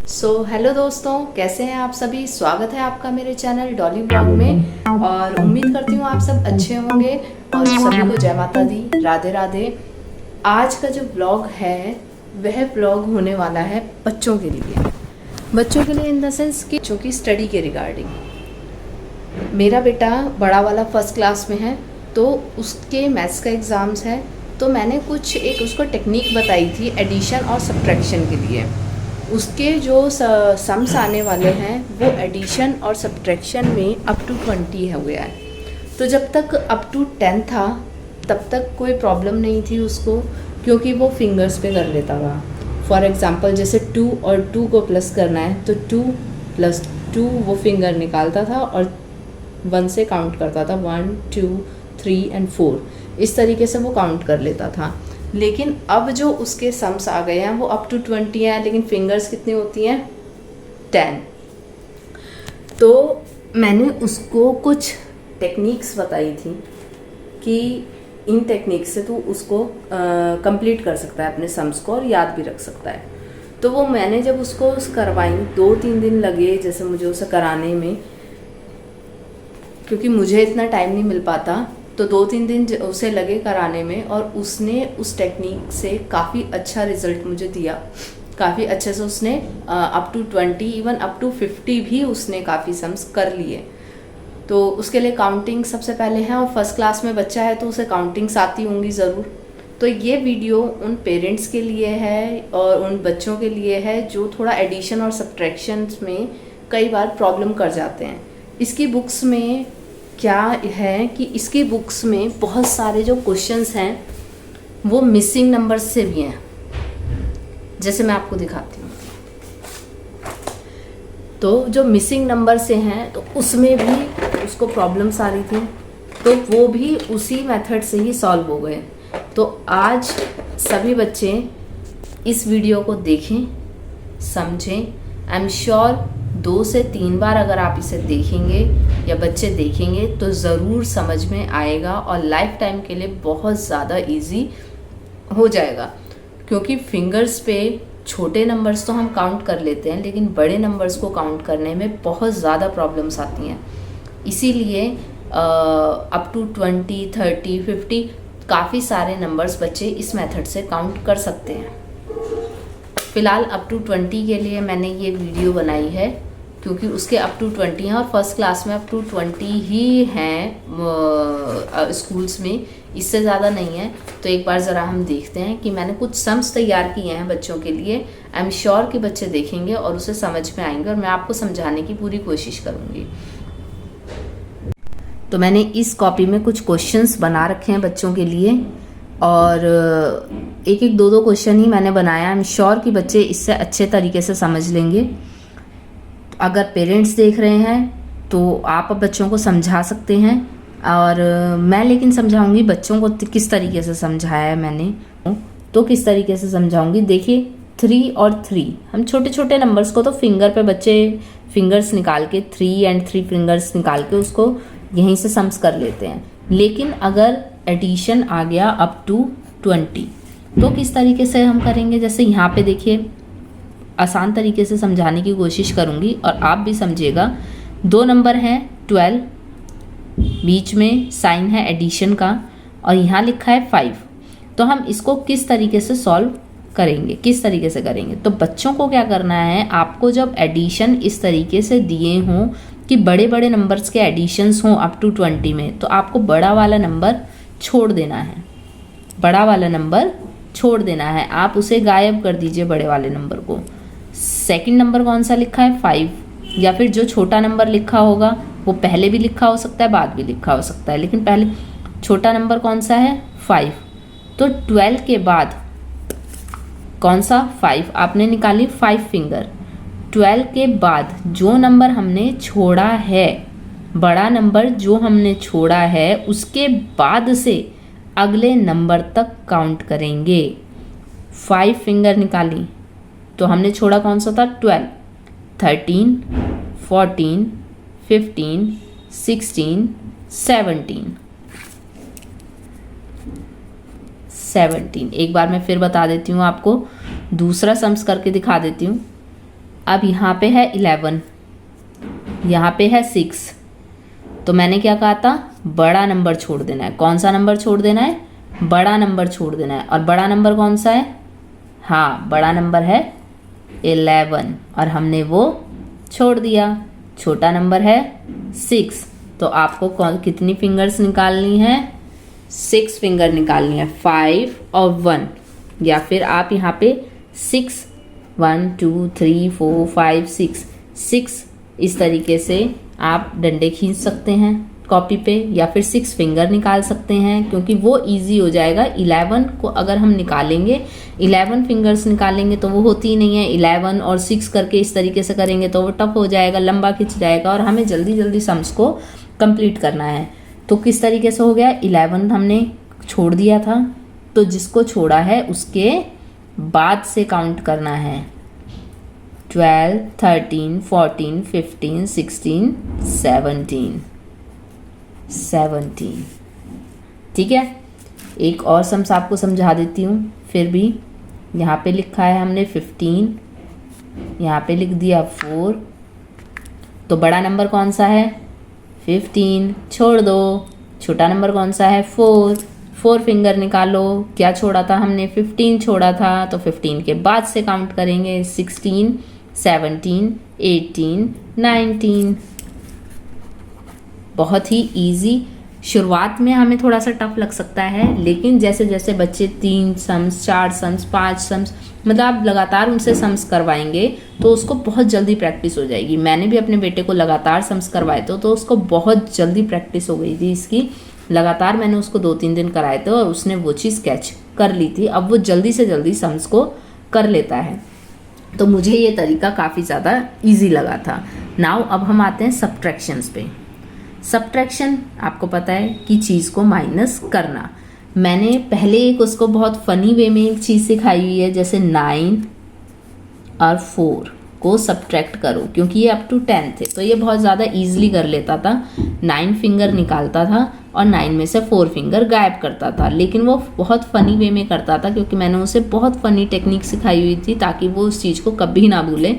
Hello दोस्तों, कैसे हैं आप सभी। स्वागत है आपका मेरे चैनल डॉली ब्लॉग में और उम्मीद करती हूँ आप सब अच्छे होंगे। और सभी को जय माता दी, राधे राधे। आज का जो ब्लॉग है वह ब्लॉग होने वाला है बच्चों के लिए इन द सेंस कि बच्चों की स्टडी के रिगार्डिंग। मेरा बेटा बड़ा वाला फर्स्ट क्लास में है, तो उसके मैथ्स का एग्ज़ाम्स है। तो मैंने कुछ एक उसको टेक्निक बताई थी एडिशन और सब्ट्रैक्शन के लिए। उसके जो सम्स आने वाले हैं वो एडिशन और सब्ट्रैक्शन में अप टू 20 हो गया है। तो जब तक अप टू 10 था तब तक कोई प्रॉब्लम नहीं थी उसको, क्योंकि वो फिंगर्स पे कर लेता था। फॉर एग्ज़ाम्पल जैसे 2 और 2 को प्लस करना है तो 2 + 2 वो फिंगर निकालता था और 1 से काउंट करता था, 1 2 3 एंड 4 इस तरीके से वो काउंट कर लेता था। लेकिन अब जो उसके सम्स आ गए हैं वो अप टू 20 हैं, लेकिन फिंगर्स कितनी होती हैं 10। तो मैंने उसको कुछ टेक्निक्स बताई थी कि इन टेक्निक से तू उसको कंप्लीट कर सकता है अपने सम्स को और याद भी रख सकता है। तो वो मैंने जब उसको करवाई 2-3 दिन लगे जैसे मुझे उसे कराने में, क्योंकि मुझे इतना टाइम नहीं मिल पाता। तो 2-3 दिन उसे लगे कराने में और उसने उस टेक्निक से काफ़ी अच्छा रिज़ल्ट मुझे दिया। काफ़ी अच्छे से उसने up to 20 even up to 50 भी उसने काफ़ी सम्स कर लिए। तो उसके लिए काउंटिंग सबसे पहले है, और फर्स्ट क्लास में बच्चा है तो उसे काउंटिंग्स आती होंगी ज़रूर। तो ये वीडियो उन पेरेंट्स के लिए है और उन बच्चों के लिए है जो थोड़ा एडिशन और सब्ट्रैक्शन में कई बार प्रॉब्लम कर जाते हैं। इसकी बुक्स में क्या है कि इसकी बुक्स में बहुत सारे जो क्वेश्चंस हैं वो मिसिंग नंबर्स से भी हैं। जैसे मैं आपको दिखाती हूँ, तो जो मिसिंग नंबर से हैं तो उसमें भी उसको प्रॉब्लम्स आ रही थी, तो वो भी उसी मेथड से ही सॉल्व हो गए। तो आज सभी बच्चे इस वीडियो को देखें, समझें। आई एम श्योर 2 से 3 बार अगर आप इसे देखेंगे या बच्चे देखेंगे तो ज़रूर समझ में आएगा और लाइफ टाइम के लिए बहुत ज़्यादा इजी हो जाएगा। क्योंकि फिंगर्स पे छोटे नंबर्स तो हम काउंट कर लेते हैं, लेकिन बड़े नंबर्स को काउंट करने में बहुत ज़्यादा प्रॉब्लम्स आती हैं। इसीलिए अप टू 20, 30, 50 काफ़ी सारे नंबर्स बच्चे इस मेथड से काउंट कर सकते हैं। फ़िलहाल अप टू 20 के लिए मैंने ये वीडियो बनाई है, क्योंकि उसके अप टू 20 हैं और फर्स्ट क्लास में अप टू 20 ही हैं स्कूल्स में, इससे ज़्यादा नहीं है। तो एक बार ज़रा हम देखते हैं कि मैंने कुछ सम्स तैयार किए हैं बच्चों के लिए। आई एम श्योर कि बच्चे देखेंगे और उसे समझ में आएंगे और मैं आपको समझाने की पूरी कोशिश करूँगी। तो मैंने इस कॉपी में कुछ क्वेश्चंस बना रखे हैं बच्चों के लिए, और एक एक 2-2 क्वेश्चन ही मैंने बनाया। आई एम श्योर कि बच्चे इससे अच्छे तरीके से समझ लेंगे। अगर पेरेंट्स देख रहे हैं तो आप बच्चों को समझा सकते हैं, और मैं लेकिन समझाऊंगी बच्चों को किस तरीके से समझाया है मैंने, तो किस तरीके से समझाऊंगी। देखिए 3 और 3, हम छोटे छोटे नंबर्स को तो फिंगर पे बच्चे फिंगर्स निकाल के 3 एंड 3 फिंगर्स निकाल के उसको यहीं से सम्स कर लेते हैं। लेकिन अगर एडिशन आ गया अप टू 20 तो किस तरीके से हम करेंगे। जैसे यहाँ पे देखिए, आसान तरीके से समझाने की कोशिश करूँगी और आप भी समझिएगा। 2 नंबर हैं 12, बीच में साइन है एडिशन का, और यहाँ लिखा है 5। तो हम इसको किस तरीके से सॉल्व करेंगे, किस तरीके से करेंगे। तो बच्चों को क्या करना है, आपको जब एडिशन इस तरीके से दिए हों कि बड़े बड़े नंबर्स के एडिशंस हों अप टू 20 में, तो आपको बड़ा वाला नंबर छोड़ देना है। बड़ा वाला नंबर छोड़ देना है, आप उसे गायब कर दीजिए बड़े वाले नंबर को। सेकंड नंबर कौन सा लिखा है 5, या फिर जो छोटा नंबर लिखा होगा वो पहले भी लिखा हो सकता है, बाद भी लिखा हो सकता है, लेकिन पहले छोटा नंबर कौन सा है 5। तो 12 के बाद कौन सा 5 आपने निकाली 5 फिंगर। 12 के बाद जो नंबर हमने छोड़ा है, बड़ा नंबर जो हमने छोड़ा है, उसके बाद से अगले नंबर तक काउंट करेंगे। 5 फिंगर निकाली तो हमने छोड़ा कौन सा था 12, 13, 14, 15, 16, 17। एक बार मैं फिर बता देती हूँ आपको, दूसरा सम्स करके दिखा देती हूँ। अब यहाँ पे है 11, यहाँ पे है 6, तो मैंने क्या कहा था, बड़ा नंबर छोड़ देना है। कौन सा नंबर छोड़ देना है, बड़ा नंबर छोड़ देना है। और बड़ा नंबर कौन सा है, हाँ बड़ा नंबर है 11, और हमने वो छोड़ दिया। छोटा नंबर है 6, तो आपको कितनी फिंगर्स निकालनी है, 6 फिंगर निकालनी है, 5 और 1, या फिर आप यहाँ पे 6 1 2 3 4 5 6 इस तरीके से आप डंडे खींच सकते हैं कॉपी पे, या फिर 6 फिंगर निकाल सकते हैं, क्योंकि वो इजी हो जाएगा। 11 को अगर हम निकालेंगे, 11 फिंगर्स निकालेंगे तो वो होती ही नहीं है। 11 और 6 करके इस तरीके से करेंगे तो वो टफ हो जाएगा, लंबा खिंच जाएगा, और हमें जल्दी जल्दी सम्स को कंप्लीट करना है। तो किस तरीके से हो गया, 11 हमने छोड़ दिया था, तो जिसको छोड़ा है उसके बाद से काउंट करना है। 12 13 14 15 16 17। ठीक है, एक और सम्स आपको समझा देती हूँ फिर भी। यहाँ पे लिखा है हमने 15, यहाँ पे लिख दिया 4, तो बड़ा नंबर कौन सा है, 15, छोड़ दो। छोटा नंबर कौन सा है, 4 फिंगर निकालो। क्या छोड़ा था हमने, 15 छोड़ा था, तो 15 के बाद से काउंट करेंगे, 16 17 18 19। बहुत ही इजी। शुरुआत में हमें थोड़ा सा टफ लग सकता है, लेकिन जैसे जैसे बच्चे 3 सम्स 4 सम्स 5 सम्स मतलब आप लगातार उनसे सम्स करवाएंगे तो उसको बहुत जल्दी प्रैक्टिस हो जाएगी। मैंने भी अपने बेटे को लगातार सम्स करवाए थे, तो उसको बहुत जल्दी प्रैक्टिस हो गई थी इसकी। लगातार मैंने उसको 2-3 दिन कराए थे और उसने वो चीज़ कैच कर ली थी। अब वो जल्दी से जल्दी सम्स को कर लेता है, तो मुझे ये तरीका काफ़ी ज़्यादा ईजी लगा था। नाउ अब हम आते हैं सब्ट्रैक्शंस पे। सब्ट्रैक्शन आपको पता है कि चीज़ को माइनस करना। मैंने पहले एक उसको बहुत फ़नी वे में एक चीज़ सिखाई हुई है, जैसे 9 और 4 को सब्ट्रैक्ट करो, क्योंकि ये अप टू 10 थे तो ये बहुत ज़्यादा ईजिली कर लेता था। 9 फिंगर निकालता था और 9 में से 4 फिंगर गायब करता था, लेकिन वो बहुत फ़नी वे में करता था, क्योंकि मैंने उसे बहुत फ़नी टेक्निक सिखाई हुई थी ताकि वो उस चीज़ को कभी ना भूले।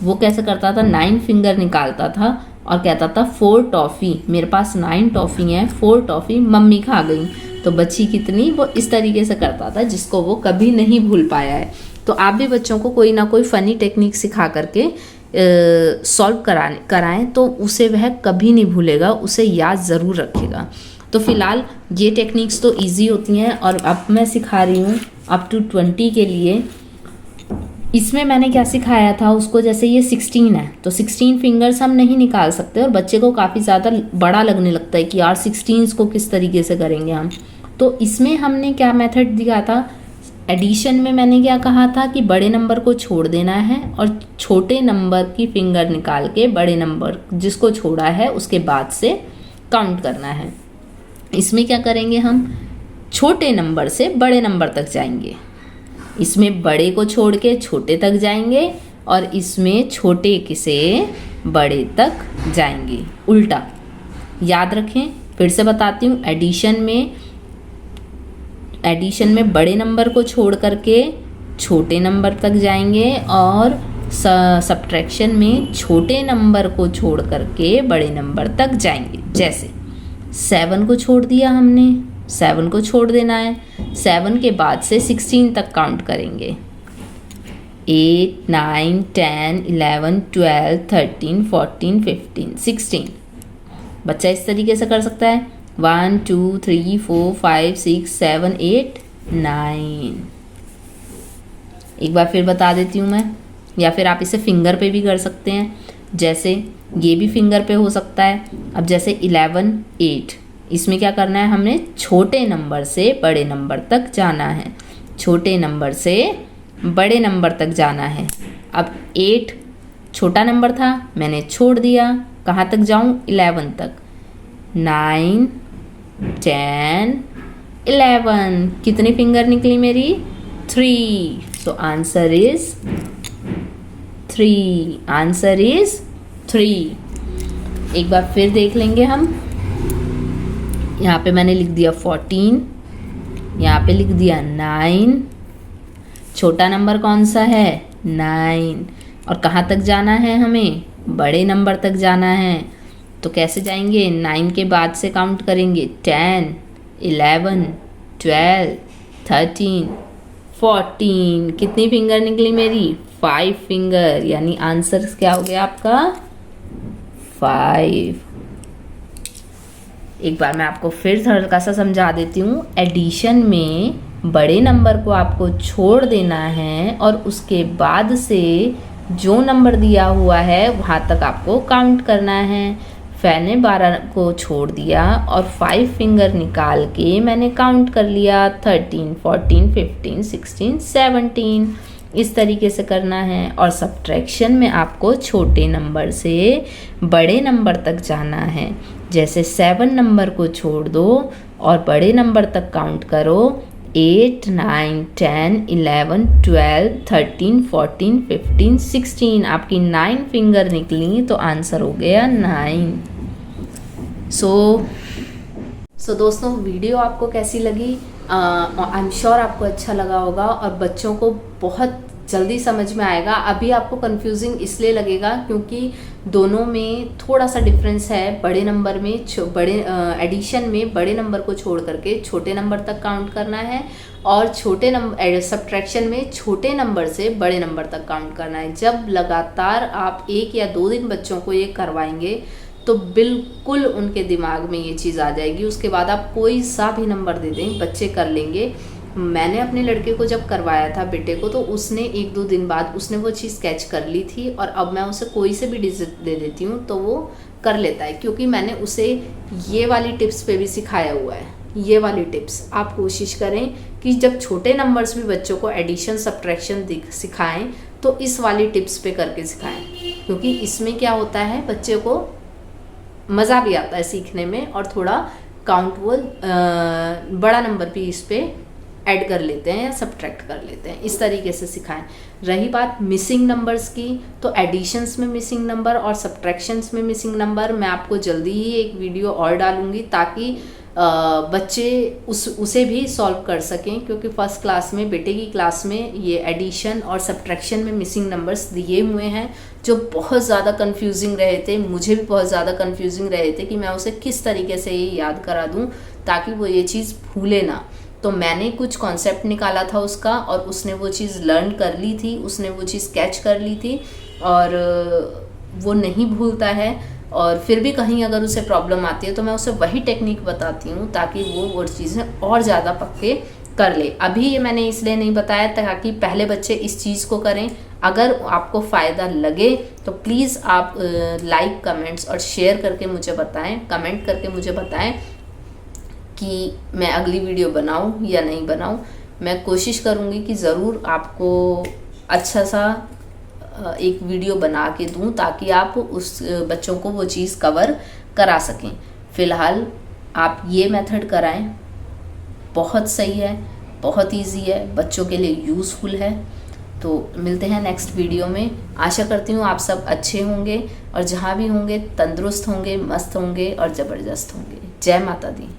वो कैसे करता था, 9 फिंगर निकालता था और कहता था 4 टॉफ़ी, मेरे पास 9 टॉफ़ी हैं, 4 टॉफ़ी मम्मी खा गई, तो बची कितनी। वो इस तरीके से करता था जिसको वो कभी नहीं भूल पाया है। तो आप भी बच्चों को कोई ना कोई फ़नी टेक्निक सिखा करके सॉल्व कराएं तो उसे वह कभी नहीं भूलेगा, उसे याद ज़रूर रखेगा। तो फिलहाल ये टेक्निक्स तो इजी होती हैं, और अब मैं सिखा रही हूँ अप टू 20 के लिए। इसमें मैंने क्या सिखाया था उसको, जैसे ये 16 है तो 16 फिंगर्स हम नहीं निकाल सकते, और बच्चे को काफ़ी ज़्यादा बड़ा लगने लगता है कि यार 16 को किस तरीके से करेंगे हम। तो इसमें हमने क्या मेथड दिया था, एडिशन में मैंने क्या कहा था कि बड़े नंबर को छोड़ देना है और छोटे नंबर की फिंगर निकाल के बड़े नंबर जिसको छोड़ा है उसके बाद से काउंट करना है। इसमें क्या करेंगे, हम छोटे नंबर से बड़े नंबर तक जाएंगे। इसमें बड़े को छोड़ के छोटे तक जाएंगे, और इसमें छोटे से बड़े तक जाएंगे, उल्टा। याद रखें, फिर से बताती हूँ, एडिशन में बड़े नंबर को छोड़ करके छोटे नंबर तक जाएंगे, और सब्ट्रैक्शन में छोटे नंबर को छोड़ करके बड़े नंबर तक जाएंगे। जैसे 7 को छोड़ दिया हमने, 7 को छोड़ देना है, 7 के बाद से 16 तक काउंट करेंगे। 8 9 10 11 12 13 14 15 16। बच्चा इस तरीके से कर सकता है, 1 2 3 4 5 6 7 8 9। एक बार फिर बता देती हूँ मैं, या फिर आप इसे फिंगर पे भी कर सकते हैं, जैसे ये भी फिंगर पे हो सकता है। अब जैसे 11 8, इसमें क्या करना है, हमने छोटे नंबर से बड़े नंबर तक जाना है, छोटे नंबर से बड़े नंबर तक जाना है। अब 8 छोटा नंबर था, मैंने छोड़ दिया, कहाँ तक जाऊँ, 11 तक। 9 10 11, कितनी फिंगर निकली मेरी, 3। तो आंसर इज 3, आंसर इज 3। एक बार फिर देख लेंगे हम। यहाँ पे मैंने लिख दिया 14, यहाँ पे लिख दिया 9। छोटा नंबर कौन सा है, 9। और कहाँ तक जाना है हमें, बड़े नंबर तक जाना है। तो कैसे जाएंगे, 9 के बाद से काउंट करेंगे, 10, 11, 12, 13, 14। कितनी फिंगर निकली मेरी, 5 फिंगर, यानी आंसर क्या हो गया आपका 5। एक बार मैं आपको फिर हल्का सा समझा देती हूँ। एडिशन में बड़े नंबर को आपको छोड़ देना है और उसके बाद से जो नंबर दिया हुआ है वहाँ तक आपको काउंट करना है। मैंने 12 को छोड़ दिया और 5 फिंगर निकाल के मैंने काउंट कर लिया, 13, 14, 15, 16, 17। इस तरीके से करना है। और सब्ट्रैक्शन में आपको छोटे नंबर से बड़े नंबर तक जाना है। जैसे 7 नंबर को छोड़ दो और बड़े नंबर तक काउंट करो, 8, 9, 10, 11, 12, 13, 14, 15, 16। आपकी 9 फिंगर निकली तो आंसर हो गया 9। सो दोस्तों, वीडियो आपको कैसी लगी? आई एम श्योर आपको अच्छा लगा होगा और बच्चों को बहुत जल्दी समझ में आएगा। अभी आपको कंफ्यूजिंग इसलिए लगेगा क्योंकि दोनों में थोड़ा सा डिफरेंस है। बड़े नंबर में एडिशन में बड़े नंबर को छोड़ करके छोटे नंबर तक काउंट करना है और छोटे नंबर सब्ट्रैक्शन में छोटे नंबर से बड़े नंबर तक काउंट करना है। जब लगातार आप 1 या 2 दिन बच्चों को ये करवाएंगे तो बिल्कुल उनके दिमाग में ये चीज़ आ जाएगी। उसके बाद आप कोई सा भी नंबर दे दें, बच्चे कर लेंगे। मैंने अपने लड़के को जब करवाया था, बेटे को, तो उसने 1-2 दिन बाद उसने वो चीज़ कैच कर ली थी और अब मैं उसे कोई से भी डिजिट दे देती हूँ तो वो कर लेता है, क्योंकि मैंने उसे ये वाली टिप्स पे भी सिखाया हुआ है। ये वाली टिप्स आप कोशिश करें कि जब छोटे नंबर्स भी बच्चों को एडिशन सब्ट्रैक्शन सिखाएं तो इस वाली टिप्स पे करके सिखाएं, क्योंकि इसमें क्या होता है, बच्चे को मज़ा भी आता है सीखने में और थोड़ा काउंट वो बड़ा नंबर भी इस पे ऐड कर लेते हैं या सब्ट्रैक्ट कर लेते हैं। इस तरीके से सिखाएं। रही बात मिसिंग नंबर्स की, तो एडिशंस में मिसिंग नंबर और सब्ट्रैक्शंस में मिसिंग नंबर मैं आपको जल्दी ही एक वीडियो और डालूंगी ताकि बच्चे उसे भी सॉल्व कर सकें, क्योंकि फर्स्ट क्लास में, बेटे की क्लास में, ये एडिशन और सब्ट्रैक्शन में मिसिंग नंबर्स दिए हुए हैं जो बहुत ज़्यादा कंफ्यूजिंग रहे थे। मुझे भी बहुत ज़्यादा कंफ्यूजिंग रहे थे कि मैं उसे किस तरीके से ये याद करा दूं ताकि वो ये चीज़ भूले ना। तो मैंने कुछ कॉन्सेप्ट निकाला था उसका और उसने वो चीज़ लर्न कर ली थी, उसने वो चीज़ कैच कर ली थी और वो नहीं भूलता है। और फिर भी कहीं अगर उसे प्रॉब्लम आती है तो मैं उसे वही टेक्निक बताती हूँ ताकि वो चीज़ें और ज़्यादा पक्के कर ले। अभी ये मैंने इसलिए नहीं बताया ताकि पहले बच्चे इस चीज़ को करें। अगर आपको फ़ायदा लगे तो प्लीज़ आप लाइक, कमेंट्स और शेयर करके मुझे बताएं, कमेंट करके मुझे बताएं कि मैं अगली वीडियो बनाऊं या नहीं बनाऊं। मैं कोशिश करूंगी कि ज़रूर आपको अच्छा सा एक वीडियो बना के दूं ताकि आप उस बच्चों को वो चीज़ कवर करा सकें। फ़िलहाल आप ये मेथड कराएं, बहुत सही है, बहुत इजी है, बच्चों के लिए यूज़फुल है। तो मिलते हैं नेक्स्ट वीडियो में। आशा करती हूँ आप सब अच्छे होंगे और जहाँ भी होंगे तंदुरुस्त होंगे, मस्त होंगे और ज़बरदस्त होंगे। जय माता दी।